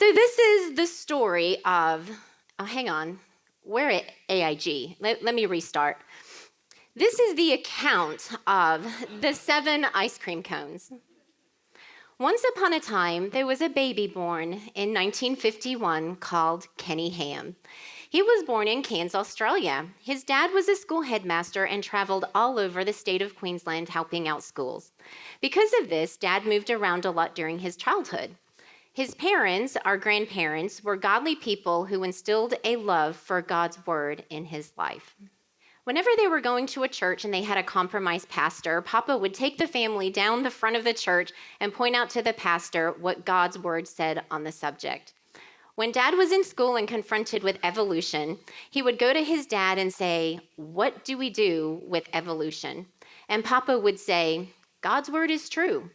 So this is the story of, oh, hang on, we're at AIG. Let me restart. This is the account of the 7 ice cream cones. Once upon a time, there was a baby born in 1951 called Kenny Ham. He was born in Cairns, Australia. His dad was a school headmaster and traveled all over the state of Queensland helping out schools. Because of this, Dad moved around a lot during his childhood. His parents, our grandparents, were godly people who instilled a love for God's word in his life. Whenever they were going to a church and they had a compromised pastor, Papa would take the family down the front of the church and point out to the pastor what God's word said on the subject. When Dad was in school and confronted with evolution, he would go to his dad and say, "What do we do with evolution?" And Papa would say, "God's word is true.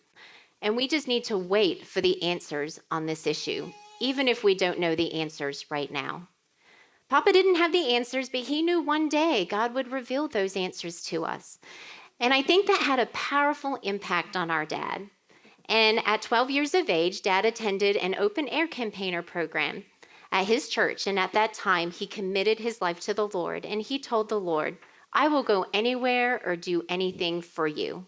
And we just need to wait for the answers on this issue, even if we don't know the answers right now." Papa didn't have the answers, but he knew one day God would reveal those answers to us. And I think that had a powerful impact on our dad. And at 12 years of age, Dad attended an open-air campaigner program at his church. And at that time, he committed his life to the Lord. And he told the Lord, "I will go anywhere or do anything for you."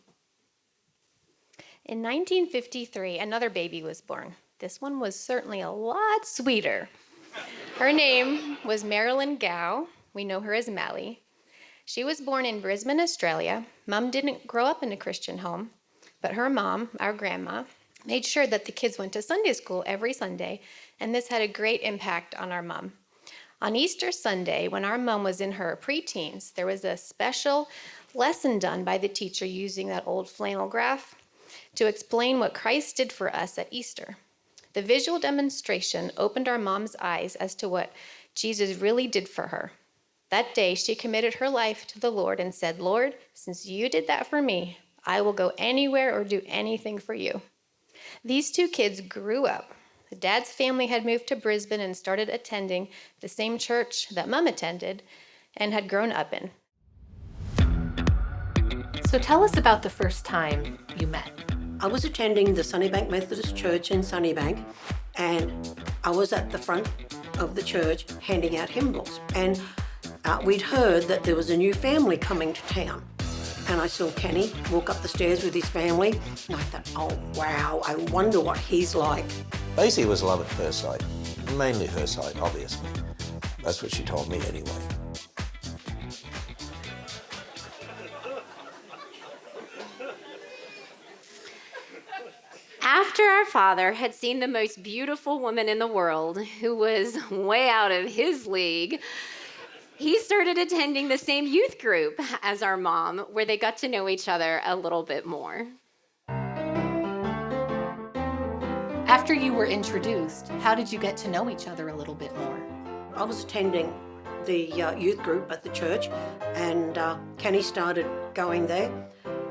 In 1953, another baby was born. This one was certainly a lot sweeter. Her name was Marilyn Gow. We know her as Mally. She was born in Brisbane, Australia. Mom didn't grow up in a Christian home, but her mom, our grandma, made sure that the kids went to Sunday school every Sunday, and this had a great impact on our mom. On Easter Sunday, when our mom was in her preteens, there was a special lesson done by the teacher using that old flannel graph to explain what Christ did for us at Easter. The visual demonstration opened our mom's eyes as to what Jesus really did for her. That day, she committed her life to the Lord and said, "Lord, since you did that for me, I will go anywhere or do anything for you." These 2 kids grew up. Dad's family had moved to Brisbane and started attending the same church that Mom attended and had grown up in. So tell us about the first time you met. I was attending the Sunnybank Methodist Church in Sunnybank, and I was at the front of the church handing out hymn books. And we'd heard that there was a new family coming to town. And I saw Kenny walk up the stairs with his family, and I thought, oh wow, I wonder what he's like. Basically, it was love at first sight. Mainly her side, obviously. That's what she told me anyway. After our father had seen the most beautiful woman in the world, who was way out of his league, he started attending the same youth group as our mom, where they got to know each other a little bit more. After you were introduced, how did you get to know each other a little bit more? I was attending the youth group at the church, and Kenny started going there,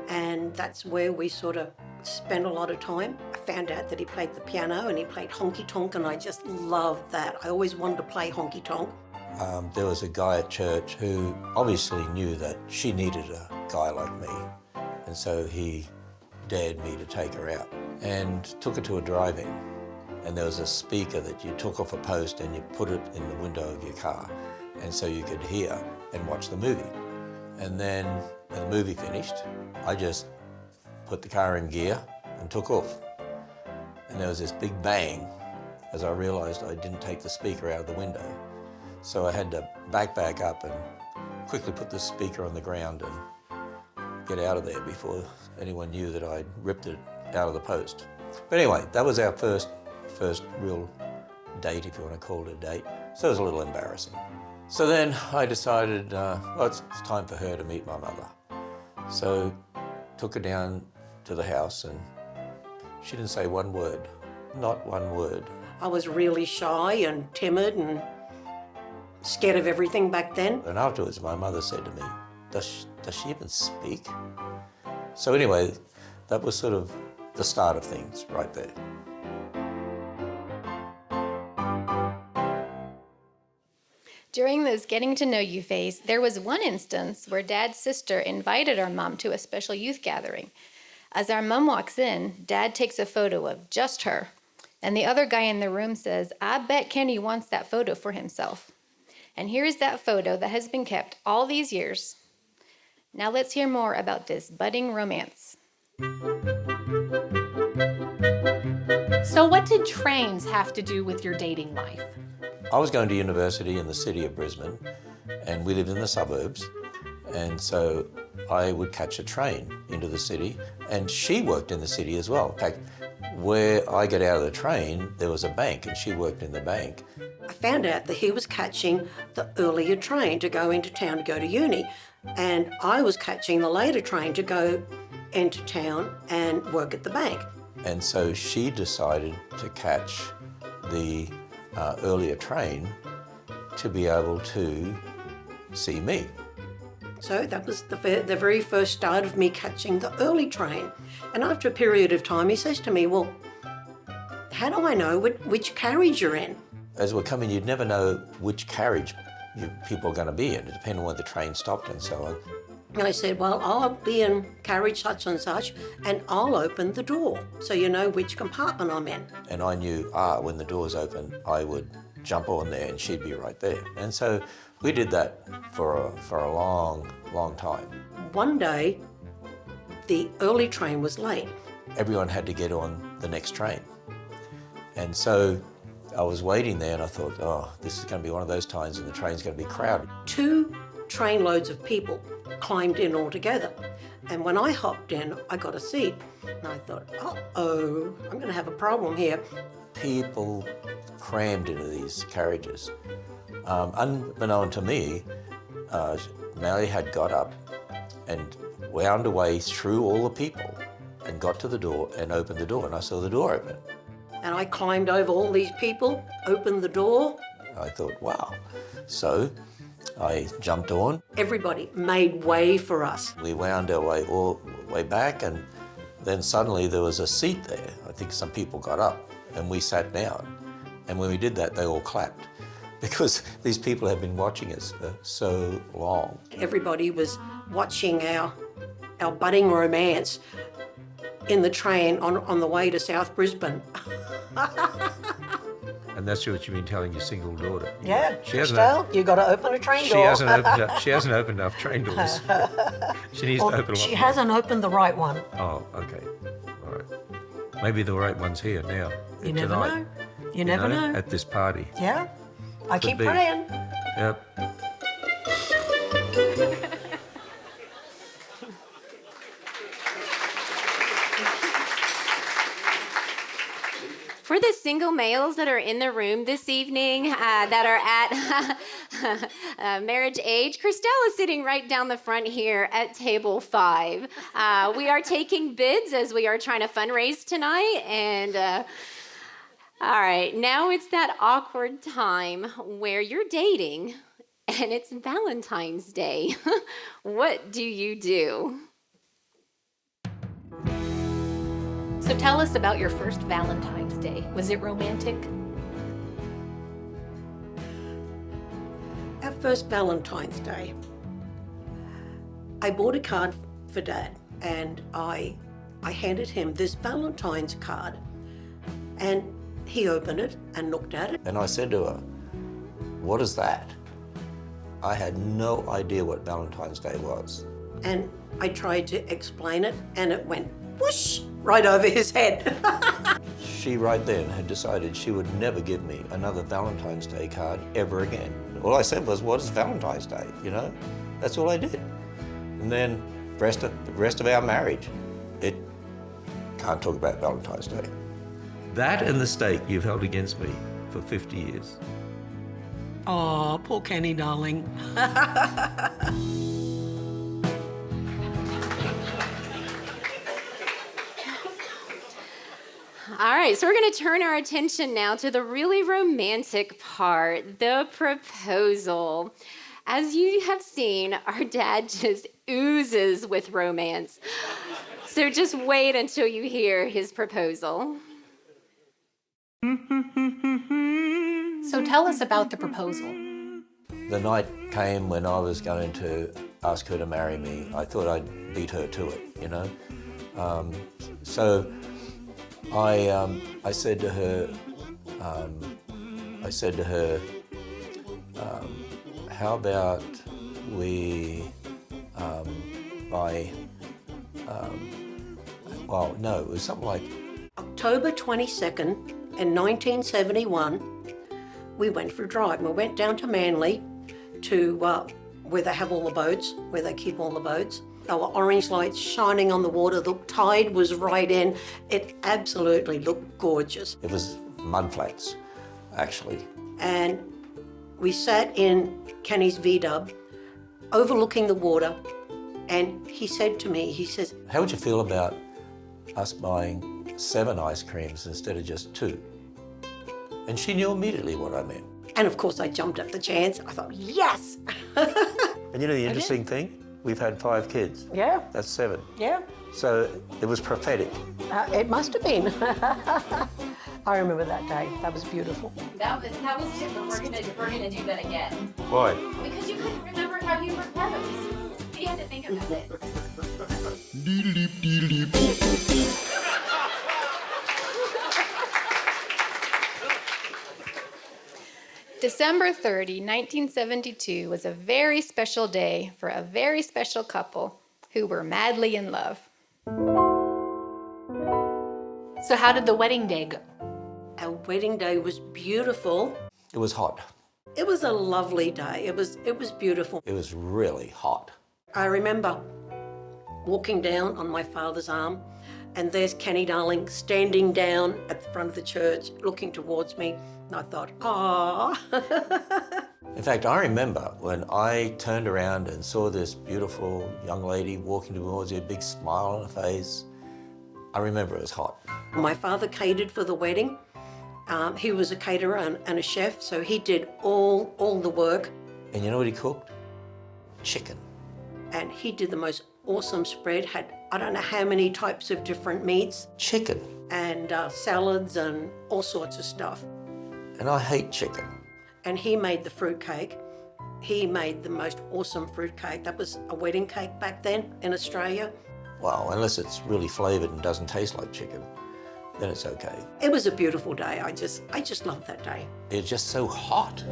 and that's where we sort of spent a lot of time. I found out that he played the piano and he played honky tonk, and I just loved that. I always wanted to play honky tonk. There was a guy at church who obviously knew that she needed a guy like me, and so he dared me to take her out and took her to a drive-in. And there was a speaker that you took off a post and you put it in the window of your car, and so you could hear and watch the movie. And then when the movie finished, I just put the car in gear and took off. And there was this big bang as I realized I didn't take the speaker out of the window. So I had to back up and quickly put the speaker on the ground and get out of there before anyone knew that I'd ripped it out of the post. But anyway, that was our first real date, if you want to call it a date. So it was a little embarrassing. So then I decided, it's time for her to meet my mother. So took her down to the house, and she didn't say one word, not one word. I was really shy and timid and scared of everything back then. And afterwards, my mother said to me, does she even speak? So anyway, that was sort of the start of things right there. During this getting to know you phase, there was one instance where Dad's sister invited our mom to a special youth gathering. As our mom walks in, Dad takes a photo of just her. And the other guy in the room says, I bet Kenny wants that photo for himself. And here's that photo that has been kept all these years. Now let's hear more about this budding romance. So what did trains have to do with your dating life? I was going to university in the city of Brisbane, and we lived in the suburbs, and so I would catch a train into the city, and she worked in the city as well. In fact, where I got out of the train, there was a bank, and she worked in the bank. I found out that he was catching the earlier train to go into town to go to uni, and I was catching the later train to go into town and work at the bank. And so she decided to catch the earlier train to be able to see me. So that was the very first start of me catching the early train. And after a period of time, he says to me, well, how do I know which carriage you're in? As we're coming, you'd never know which carriage people are going to be in, depending on where the train stopped and so on. And I said, well, I'll be in carriage such and such, and I'll open the door so you know which compartment I'm in. And I knew, when the doors open, I would jump on there and she'd be right there. And so we did that for a long, long time. One day, the early train was late. Everyone had to get on the next train. And so I was waiting there and I thought, oh, this is going to be one of those times and the train's going to be crowded. 2 trainloads of people climbed in all together. And when I hopped in, I got a seat. And I thought, uh-oh, I'm going to have a problem here. People crammed into these carriages. Unbeknown to me, Mary had got up and wound her way through all the people and got to the door and opened the door, and I saw the door open. And I climbed over all these people, opened the door. I thought, wow. So I jumped on. Everybody made way for us. We wound our way all the way back, and then suddenly there was a seat there. I think some people got up and we sat down. And when we did that, they all clapped because these people had been watching us for so long. Everybody was watching our budding romance in the train on the way to South Brisbane. And that's what you've been telling your single daughter. Yeah, She hasn't Estelle, you got to open a train door. She hasn't opened enough train doors. She needs to open a lot She more. hasn't opened the right one. Oh, okay. All right. Maybe the right one's here now. You never tonight. know. You never know. At this party. Yeah, I keep be. praying. Yep. For the single males that are in the room this evening that are at marriage age, Christelle is sitting right down the front here at table 5. We are taking bids as we are trying to fundraise tonight. And all right, now it's that awkward time where you're dating and it's Valentine's Day. What do you do? So tell us about your first Valentine's Day. Was it romantic? Our first Valentine's Day, I bought a card for Dad, and I handed him this Valentine's card, and he opened it and looked at it. And I said to her, what is that? I had no idea what Valentine's Day was. And I tried to explain it, and it went whoosh right over his head. She right then had decided she would never give me another Valentine's Day card ever again. All I said was, what is Valentine's Day, you know? That's all I did. And then the rest of our marriage, it can't talk about Valentine's Day. That and the stake you've held against me for 50 years. Oh, poor Kenny, darling. All right, so we're going to turn our attention now to the really romantic part, the proposal. As you have seen, our dad just oozes with romance. So just wait until you hear his proposal. So tell us about the proposal. The night came when I was going to ask her to marry me. I thought I'd beat her to it, you know? So I said to her, how about we buy, well, no, it was something like, October 22nd in 1971, we went for a drive. We went down to Manly to where they have all the boats, where they keep all the boats. There were orange lights shining on the water. The tide was right in. It absolutely looked gorgeous. it was mud flats, actually. And we sat in Kenny's V-dub, overlooking the water, and he said to me, he says, How would you feel about us buying 7 ice creams instead of just 2? And she knew immediately what I meant. and of course I jumped at the chance. I thought, yes! And you know the interesting thing? We've had 5 kids. Yeah, That's 7. yeah. So it was prophetic. It must have been. I remember that day. That was beautiful. That was different. We're gonna do that again. Why? Because you couldn't remember how you proposed. So you had to think about it. December 30, 1972 was a very special day for a very special couple who were madly in love. So how did the wedding day go? Our wedding day was beautiful. It was hot. It was a lovely day. It was beautiful. It was really hot. I remember walking down on my father's arm, and there's Kenny Darling standing down at the front of the church looking towards me. And I thought, ah. In fact, I remember when I turned around and saw this beautiful young lady walking towards me, a big smile on her face. I remember it was hot. My father catered for the wedding. He was a caterer and a chef, so he did all the work. And you know what he cooked? Chicken. And he did the most awesome spread, had I don't know how many types of different meats Chicken. and salads and all sorts of stuff. And I hate chicken. And he made the fruit cake. He made the most awesome fruit cake. That was a wedding cake back then in Australia. Well, unless it's really flavoured and doesn't taste like chicken, then it's okay. It was a beautiful day. I just loved that day. It's just so hot.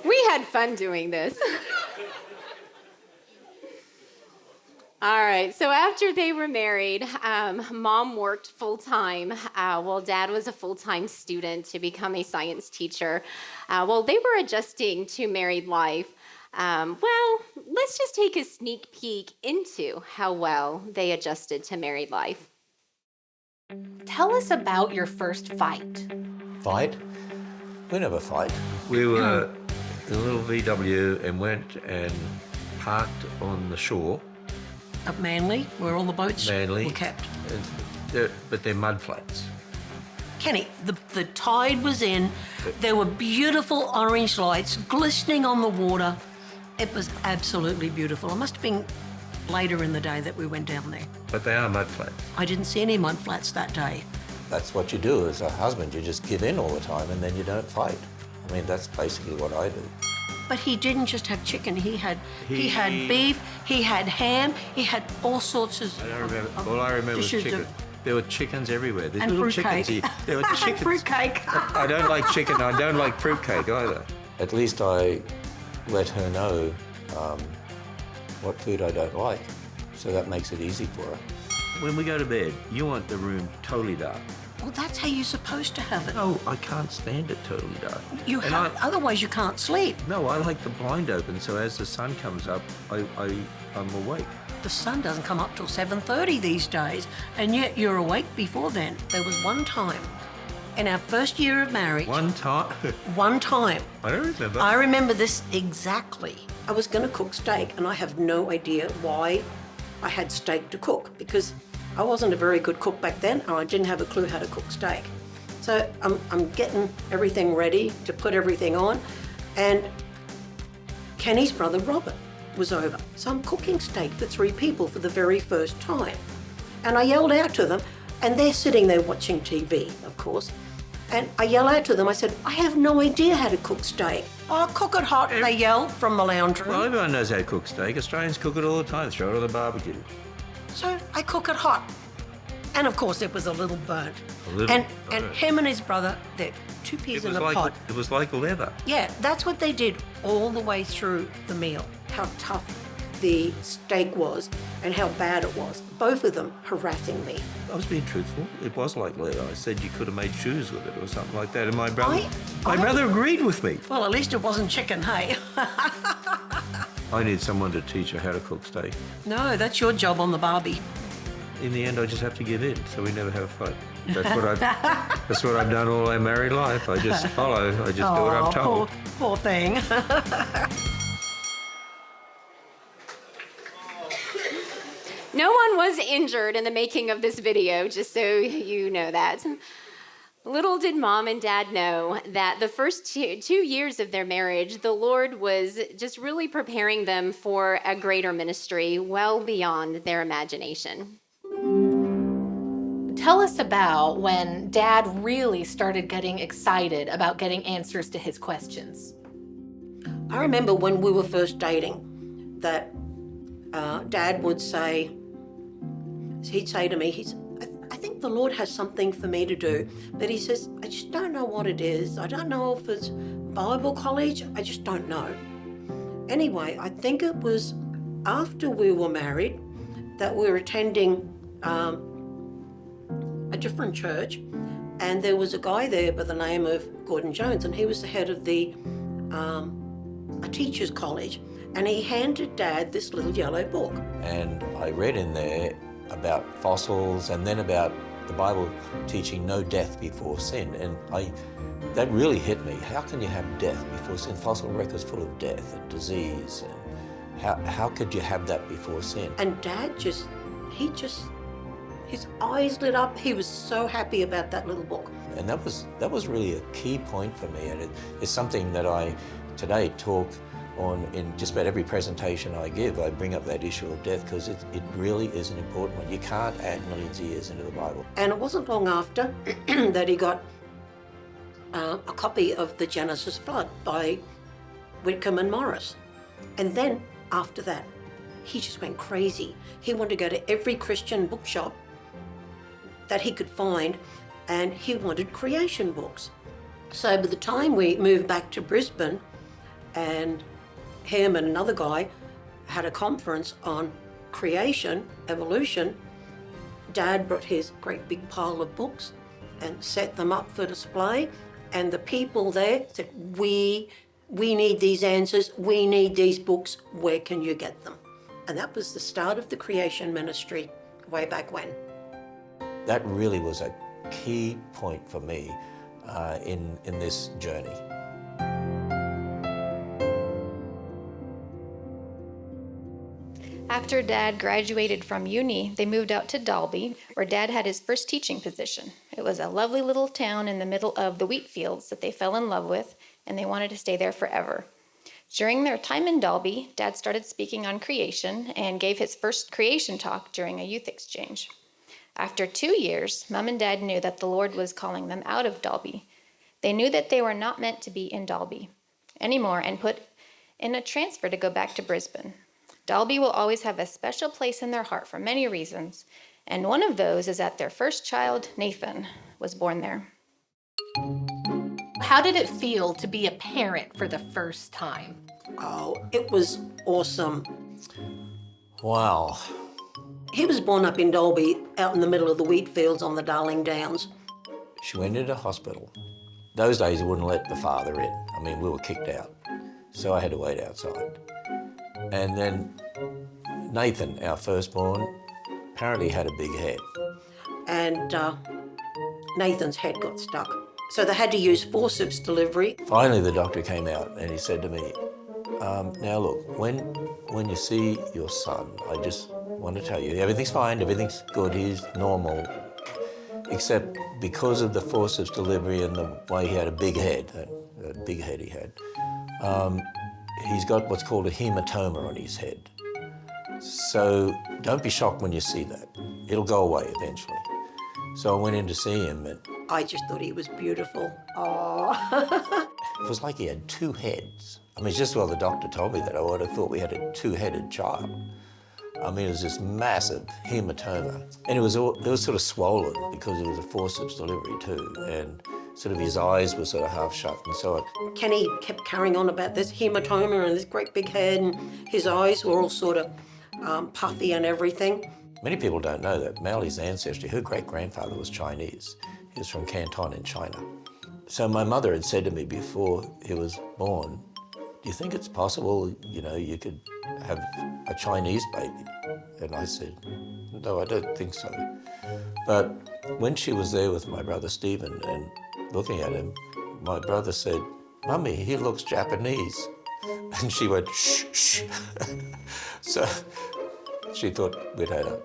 We had fun doing this. All right, so after they were married, Mom worked full-time. Dad was a full-time student to become a science teacher. They were adjusting to married life. Let's just take a sneak peek into how well they adjusted to married life. Tell us about your first fight. Fight? We never fight. We were in a little VW and went and parked on the shore. Up Manly, where all the boats Manly. were kept. But they're mud flats. Kenny, the tide was in. There were beautiful orange lights glistening on the water. It was absolutely beautiful. It must have been later in the day that we went down there. But they are mud flats. I didn't see any mud flats that day. That's what you do as a husband. You just give in all the time and then you don't fight. I mean, that's basically what I do. But he didn't just have chicken. He had beef. He had ham. He had all sorts of. I don't remember. All I remember was dishes chicken. There were chickens everywhere. There's and little fruitcake. chickens here. There were chickens. Fruitcake. I don't like chicken. I don't like fruitcake either. At least I let her know what food I don't like, so that makes it easy for her. When we go to bed, you want the room totally dark. Well, that's how you're supposed to have it. No, I can't stand it totally dark. Otherwise you can't sleep. No, I like the blind open, so as the sun comes up, I'm awake. The sun doesn't come up till 7:30 these days, and yet you're awake before then. There was one time in our first year of marriage. One time? One time. I don't remember. I remember this exactly. I was going to cook steak, and I have no idea why I had steak to cook, because I wasn't a very good cook back then, and I didn't have a clue how to cook steak. So I'm getting everything ready to put everything on, and Kenny's brother Robert was over. So I'm cooking steak for 3 people for the very first time. And I yelled out to them, and they're sitting there watching TV, of course. And I yell out to them, I said, I have no idea how to cook steak. Oh, cook it hot, they yell from the lounge room. Well, everyone knows how to cook steak. Australians cook it all the time, throw it on the barbecue. So I cook it hot. And of course it was a little burnt. And him and his brother, they're two peas in a pot. It was like leather. Yeah, that's what they did all the way through the meal. How tough the steak was and how bad it was. Both of them harassing me. I was being truthful. It was like leather. I said you could have made shoes with it or something like that. And my brother agreed with me. Well, at least it wasn't chicken, hey? I need someone to teach her how to cook steak. No, that's your job on the barbie. In the end, I just have to give in, so we never have a fight. That's what I've done all my married life. I just follow. I just do what I'm told. Poor thing. No one was injured in the making of this video, just so you know that. Little did Mom and Dad know that the first 2 years of their marriage, the Lord was just really preparing them for a greater ministry well beyond their imagination. Tell us about when Dad really started getting excited about getting answers to his questions. I remember when we were first dating that Dad would say, he'd say to me, I think the Lord has something for me to do, but he says, I just don't know what it is. I don't know if it's Bible college. I just don't know. Anyway, I think it was after we were married that we were attending a different church, and there was a guy there by the name of Gordon Jones, and he was the head of a teacher's college, and he handed Dad this little yellow book. And I read in there about fossils and then about the Bible teaching no death before sin. And that really hit me. How can you have death before sin? Fossil records full of death and disease. And how could you have that before sin? And Dad his eyes lit up. He was so happy about that little book. And that was really a key point for me. And it's something that I today talk on in just about every presentation I give. I bring up that issue of death because it really is an important one. You can't add millions of years into the Bible. And it wasn't long after that he got a copy of the Genesis Flood by Whitcomb and Morris. And then after that, he just went crazy. He wanted to go to every Christian bookshop that he could find, and he wanted creation books. So by the time we moved back to Brisbane, and him and another guy had a conference on creation, evolution, Dad brought his great big pile of books and set them up for display, and the people there said, we need these answers, we need these books, where can you get them? And that was the start of the creation ministry way back when. That really was a key point for me in this journey. After Dad graduated from uni, they moved out to Dalby, where Dad had his first teaching position. It was a lovely little town in the middle of the wheat fields that they fell in love with, and they wanted to stay there forever. During their time in Dalby, Dad started speaking on creation and gave his first creation talk during a youth exchange. After 2 years, Mom and Dad knew that the Lord was calling them out of Dalby. They knew that they were not meant to be in Dalby anymore and put in a transfer to go back to Brisbane. Dalby will always have a special place in their heart for many reasons, and one of those is that their first child, Nathan, was born there. How did it feel to be a parent for the first time? Oh, it was awesome. Wow. He was born up in Dalby, out in the middle of the wheat fields on the Darling Downs. She went into hospital. Those days, they wouldn't let the father in. I mean, we were kicked out. So I had to wait outside. And then Nathan, our firstborn, apparently had a big head. And Nathan's head got stuck. So they had to use forceps delivery. Finally, the doctor came out and he said to me, now look, when you see your son, I just want to tell you, everything's fine, everything's good, he's normal, except because of the forceps delivery and the way he had a big head, that big head he had, he's got what's called a hematoma on his head. So don't be shocked when you see that. It'll go away eventually. So I went in to see him, and I just thought he was beautiful. Oh. It was like he had two heads. I mean, just while the doctor told me that, I would have thought we had a two-headed child. I mean, it was this massive hematoma. And it was sort of swollen because it was a forceps delivery too. And sort of his eyes were sort of half shut and so on. Kenny kept carrying on about this hematoma and this great big head, and his eyes were all sort of puffy and everything. Many people don't know that Mally's ancestry, her great-grandfather was Chinese. He was from Canton in China. So my mother had said to me before he was born, do you think it's possible, you know, you could have a Chinese baby? And I said, no, I don't think so. But when she was there with my brother Stephen and looking at him, my brother said, Mummy, he looks Japanese. And she went, shh, shh. So she thought we'd had a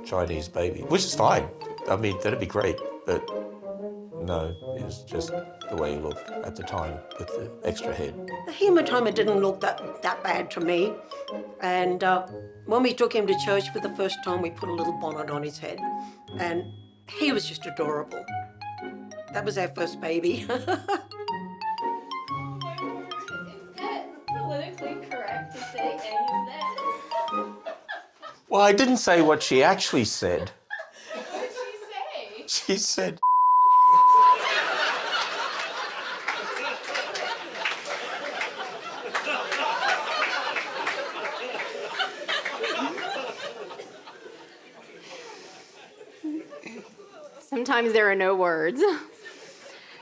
Chinese baby, which is fine. I mean, that'd be great, but no, it was just the way he looked at the time with the extra head. The hematoma didn't look that bad to me. And when we took him to church for the first time, we put a little bonnet on his head. And he was just adorable. That was our first baby. Is that politically correct to say any of that? Well, I didn't say what she actually said. What did she say? She said, Sometimes there are no words.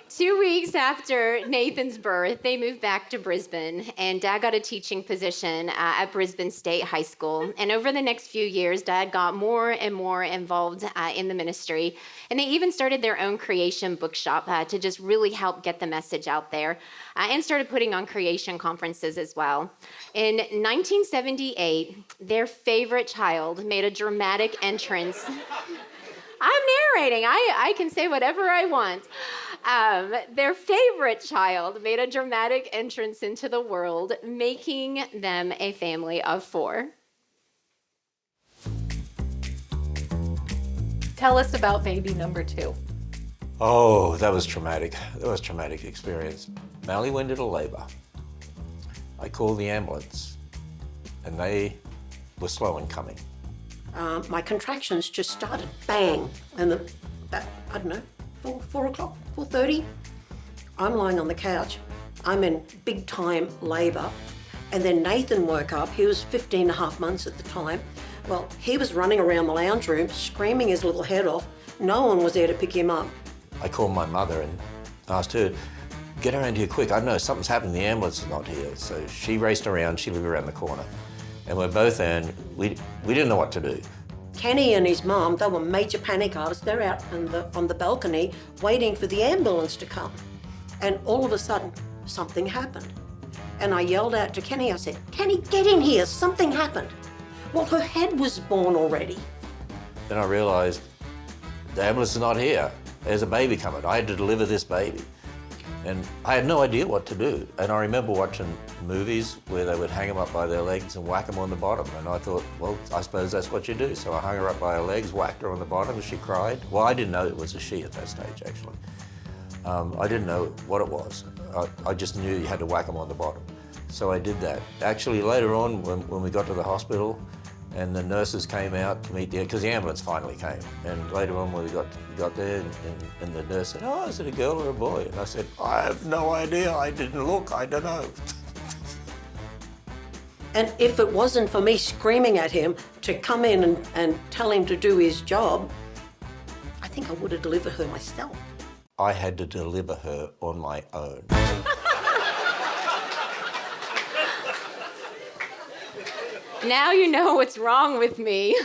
2 weeks after Nathan's birth, they moved back to Brisbane, and Dad got a teaching position at Brisbane State High School. And over the next few years, Dad got more and more involved in the ministry, and they even started their own creation bookshop to just really help get the message out there, and started putting on creation conferences as well. In 1978, their favorite child made a dramatic entrance. I'm narrating. I can say whatever I want. Their favorite child made a dramatic entrance into the world, making them a family of 4. Tell us about baby number 2. oh, that was traumatic. That was a traumatic experience. Mally went into labor. I called the ambulance, and they were slow in coming. My contractions just started, bang, and I don't know, 4 o'clock, 4:30. I'm lying on the couch. I'm in big time labor. And then Nathan woke up. He was 15 and a half months at the time. Well, he was running around the lounge room, screaming his little head off. No one was there to pick him up. I called my mother and asked her, get around here quick. I know something's happened. The ambulance is not here. So she raced around. She lived around the corner. And we're both there, and we didn't know what to do. Kenny and his mum, they were major panic artists. They're out on the balcony waiting for the ambulance to come. And all of a sudden, something happened. And I yelled out to Kenny, I said, Kenny, get in here, something happened. Well, her head was born already. Then I realized the ambulance is not here. There's a baby coming. I had to deliver this baby. And I had no idea what to do. And I remember watching movies where they would hang them up by their legs and whack them on the bottom. And I thought, well, I suppose that's what you do. So I hung her up by her legs, whacked her on the bottom, and she cried. Well, I didn't know it was a she at that stage, actually. I didn't know what it was. I just knew you had to whack them on the bottom. So I did that. Actually, later on, when we got to the hospital, and the nurses came out to meet because the ambulance finally came. And later on when we got there, and the nurse said, oh, is it a girl or a boy? And I said, I have no idea, I didn't look, I don't know. And if it wasn't for me screaming at him to come in and tell him to do his job, I think I would have delivered her myself. I had to deliver her on my own. Now you know what's wrong with me.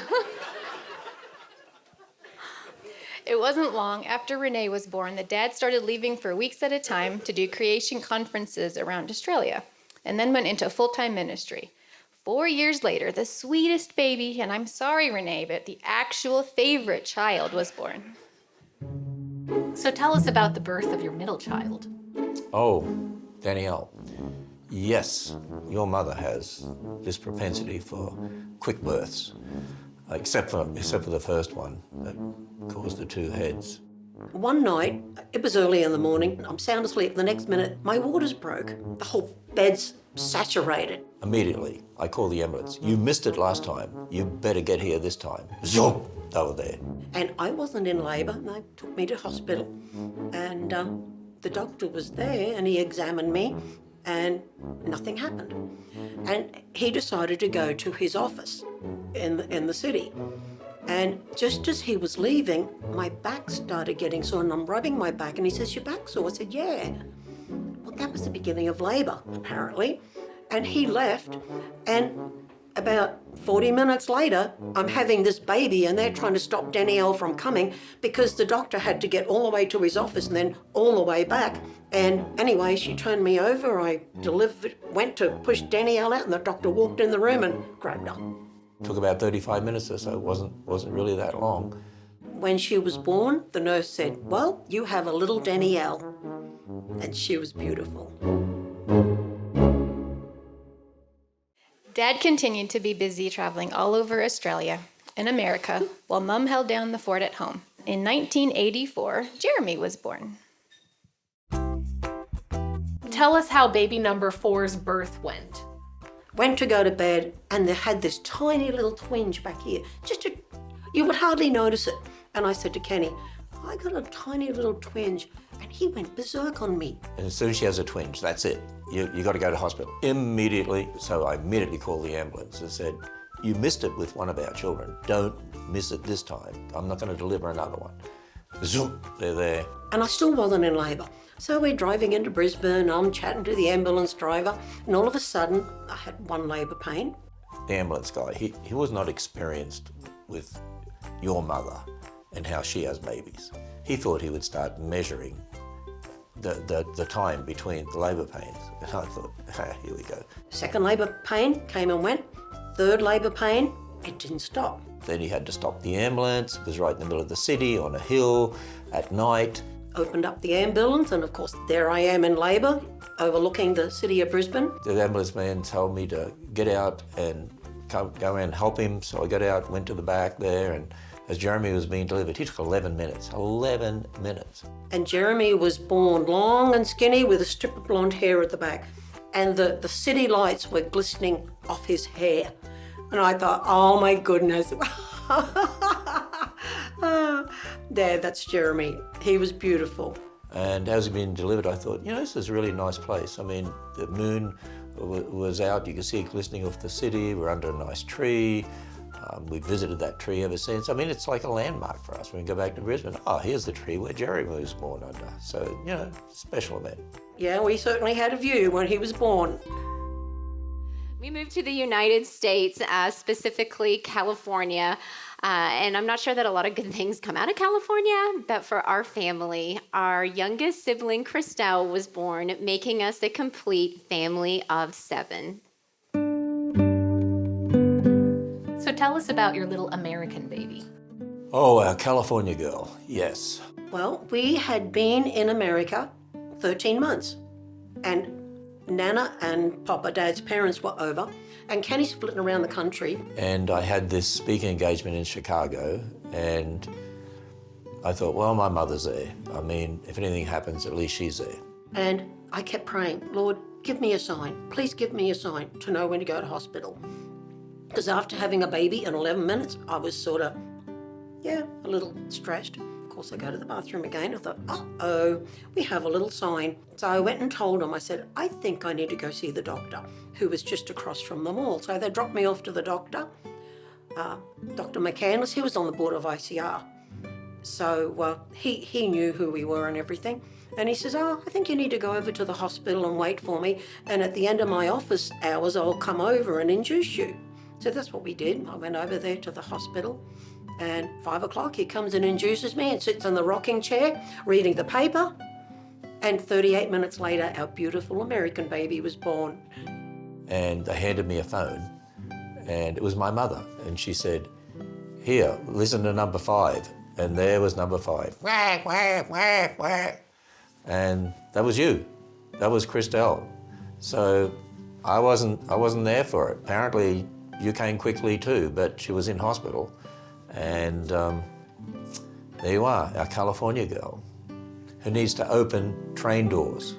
It wasn't long after Renee was born that Dad started leaving for weeks at a time to do creation conferences around Australia, and then went into full-time ministry. 4 years later, the sweetest baby, and I'm sorry, Renee, but the actual favorite child was born. So tell us about the birth of your middle child. Oh, Danielle. Yes, your mother has this propensity for quick births, except for the first one that caused the 2 heads. One night, it was early in the morning, I'm sound asleep. The next minute, my waters broke. The whole bed's saturated. Immediately, I called the ambulance. You missed it last time. You better get here this time. Zoom! They were there. And I wasn't in labour, and they took me to hospital. And the doctor was there, and he examined me, and nothing happened. And he decided to go to his office in the city. And just as he was leaving, my back started getting sore, and I'm rubbing my back, and he says, "Your back sore?" I said, "Yeah." Well, that was the beginning of labour, apparently. And he left, and about 40 minutes later, I'm having this baby, and they're trying to stop Danielle from coming because the doctor had to get all the way to his office and then all the way back. And anyway, she turned me over. I went to push Danielle out, and the doctor walked in the room and grabbed her. Took about 35 minutes or so. It wasn't really that long. When she was born, the nurse said, "Well, you have a little Danielle." And she was beautiful. Dad continued to be busy traveling all over Australia and America while Mum held down the fort at home. In 1984, Jeremy was born. Tell us how baby number 4's birth went. Went to go to bed, and they had this tiny little twinge back here. You would hardly notice it. And I said to Kenny, "I got a tiny little twinge," and he went berserk on me. And as soon as she has a twinge, that's it. You got to go to hospital immediately. So I immediately called the ambulance and said, "You missed it with one of our children. Don't miss it this time. I'm not going to deliver another one." Zoom, they're there. And I still wasn't in labour. So we're driving into Brisbane, I'm chatting to the ambulance driver, and all of a sudden, I had one labour pain. The ambulance guy, he was not experienced with your mother and how she has babies. He thought he would start measuring the time between the labour pains. And I thought, here we go. Second labour pain came and went. Third labour pain, it didn't stop. Then he had to stop the ambulance. It was right in the middle of the city, on a hill, at night. Opened up the ambulance, and of course, there I am in labour, overlooking the city of Brisbane. The ambulance man told me to get out and go and help him. So I got out, went to the back there, and as Jeremy was being delivered, he took 11 minutes. 11 minutes. And Jeremy was born long and skinny with a strip of blonde hair at the back. And the city lights were glistening off his hair. And I thought, oh my goodness. There, that's Jeremy. He was beautiful. And as he'd been delivered, I thought, this is a really nice place. I mean, the moon was out. You could see it glistening off the city. We're under a nice tree. We've visited that tree ever since. I mean, it's like a landmark for us. When we go back to Brisbane, here's the tree where Jeremy was born under. So, special event. Yeah, we certainly had a view when he was born. We moved to the United States, specifically California, and I'm not sure that a lot of good things come out of California, but for our family, our youngest sibling, Christelle, was born, making us a complete family of 7. So tell us about your little American baby. Oh, our California girl, yes. Well, we had been in America 13 months, and Nana and Papa, Dad's parents, were over, and Kenny's flitting around the country. And I had this speaking engagement in Chicago, and I thought, well, my mother's there. I mean, if anything happens, at least she's there. And I kept praying, "Lord, give me a sign. Please give me a sign to know when to go to hospital." Because after having a baby in 11 minutes, I was sort of, a little stressed. Of course, I go to the bathroom again. I thought, uh-oh, we have a little sign. So I went and told him, I said, "I think I need to go see the doctor," who was just across from the mall. So they dropped me off to the doctor. Dr. McCandless, he was on the board of ICR. So he knew who we were and everything. And he says, "I think you need to go over to the hospital and wait for me. And at the end of my office hours, I'll come over and induce you." So that's what we did. I went over there to the hospital, and 5 o'clock, he comes and induces me and sits in the rocking chair, reading the paper. And 38 minutes later, our beautiful American baby was born. And they handed me a phone, and it was my mother. And she said, "Here, listen to number 5. And there was number 5. Whack, whack, whack, whack. And that was you. That was Christelle. So I wasn't there for it. Apparently, you came quickly too, but she was in hospital. And There you are, our California girl, who needs to open train doors.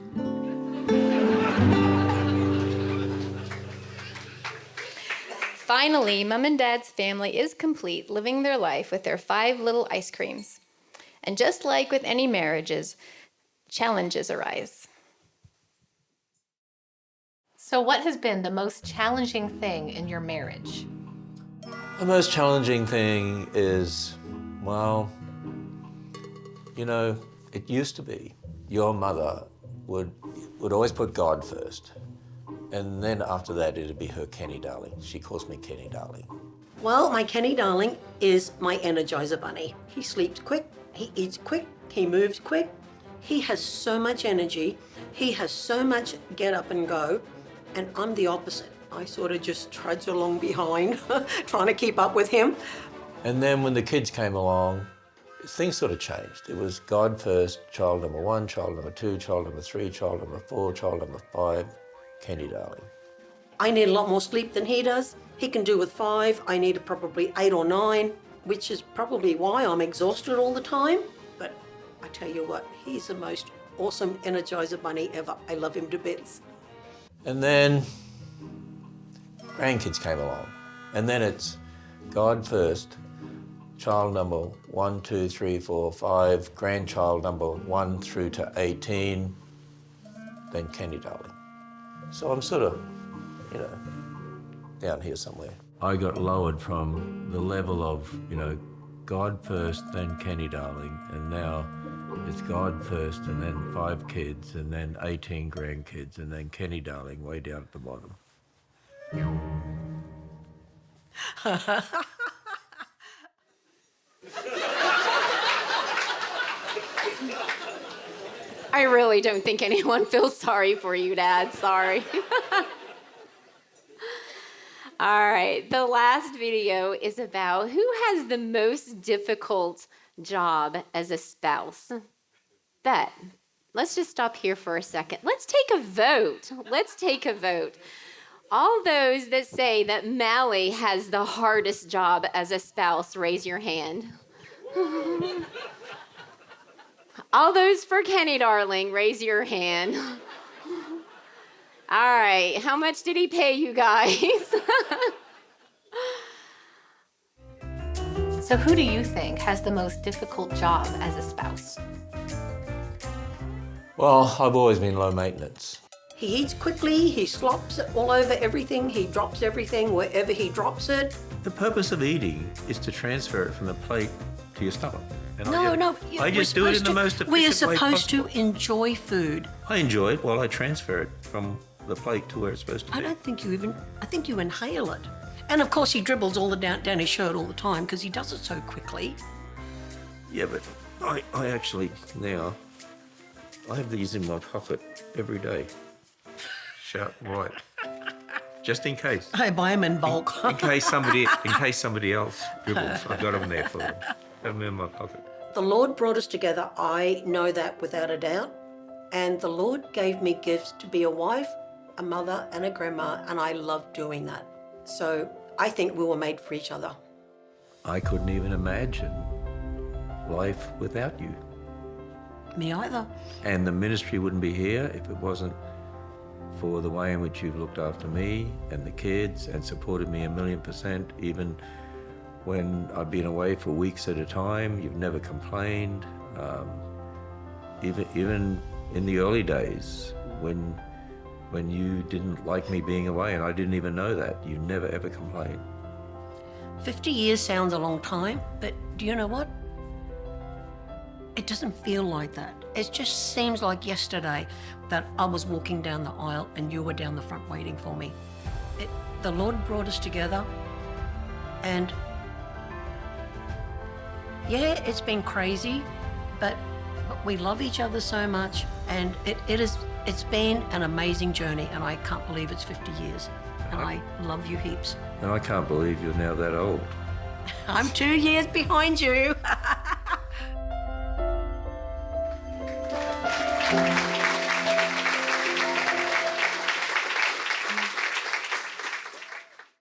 Finally, Mom and Dad's family is complete, living their life with their 5 little ice creams. And just like with any marriages, challenges arise. So, what has been the most challenging thing in your marriage? The most challenging thing is, well, you know, it used to be your mother would always put God first. And then after that, it'd be her Kenny darling. She calls me Kenny darling. Well, my Kenny darling is my Energizer bunny. He sleeps quick, he eats quick, he moves quick. He has so much energy. He has so much get up and go. And I'm the opposite. I sort of just trudge along behind, trying to keep up with him. And then when the kids came along, things sort of changed. It was God first, child number 1, child number 2, child number 3, child number 4, child number 5, Kenny darling. I need a lot more sleep than he does. He can do with 5. I need probably 8 or 9, which is probably why I'm exhausted all the time. But I tell you what, he's the most awesome Energizer bunny ever. I love him to bits. And then grandkids came along. And then it's God first, child number 1, 2, 3, 4, 5, grandchild number 1 through to 18, then Kenny darling. So I'm sort of, you know, down here somewhere. I got lowered from the level of, you know, God first, then Kenny darling, and now it's God first, and then 5 kids, and then 18 grandkids, and then Kenny darling way down at the bottom. I really don't think anyone feels sorry for you, Dad. Sorry. All right, the last video is about who has the most difficult job as a spouse. Bet. Let's just stop here for a second. Let's take a vote. Let's take a vote. All those that say that Mally has the hardest job as a spouse, raise your hand. All those for Kenny darling, raise your hand. All right, how much did he pay you guys? So, who do you think has the most difficult job as a spouse? Well, I've always been low maintenance. He eats quickly, he slops all over everything, he drops everything wherever he drops it. The purpose of eating is to transfer it from the plate to your stomach. And I just do it in the most efficient way possible. We're supposed to enjoy food. I enjoy it while I transfer it from the plate to where it's supposed to be. I think you inhale it. And of course he dribbles all down his shirt all the time because he does it so quickly. Yeah, but I actually now, I have these in my pocket every day. Sharp and right. Just in case. I buy them in bulk. In case somebody else dribbles, I've got them there for them. Have them in my pocket. The Lord brought us together, I know that without a doubt. And the Lord gave me gifts to be a wife, a mother, and a grandma, and I love doing that. So I think we were made for each other. I couldn't even imagine life without you. Me either. And the ministry wouldn't be here if it wasn't for the way in which you've looked after me and the kids and supported me 1,000,000%, even when I've been away for weeks at a time. You've never complained. Even in the early days when you didn't like me being away and I didn't even know that, you never ever complained. 50 years sounds a long time, but do you know what? It doesn't feel like that. It just seems like yesterday that I was walking down the aisle and you were down the front waiting for me. The Lord brought us together, and yeah, it's been crazy, but we love each other so much, and it's been an amazing journey, and I can't believe it's 50 years, and I love you heaps. And I can't believe you're now that old. I'm 2 years behind you.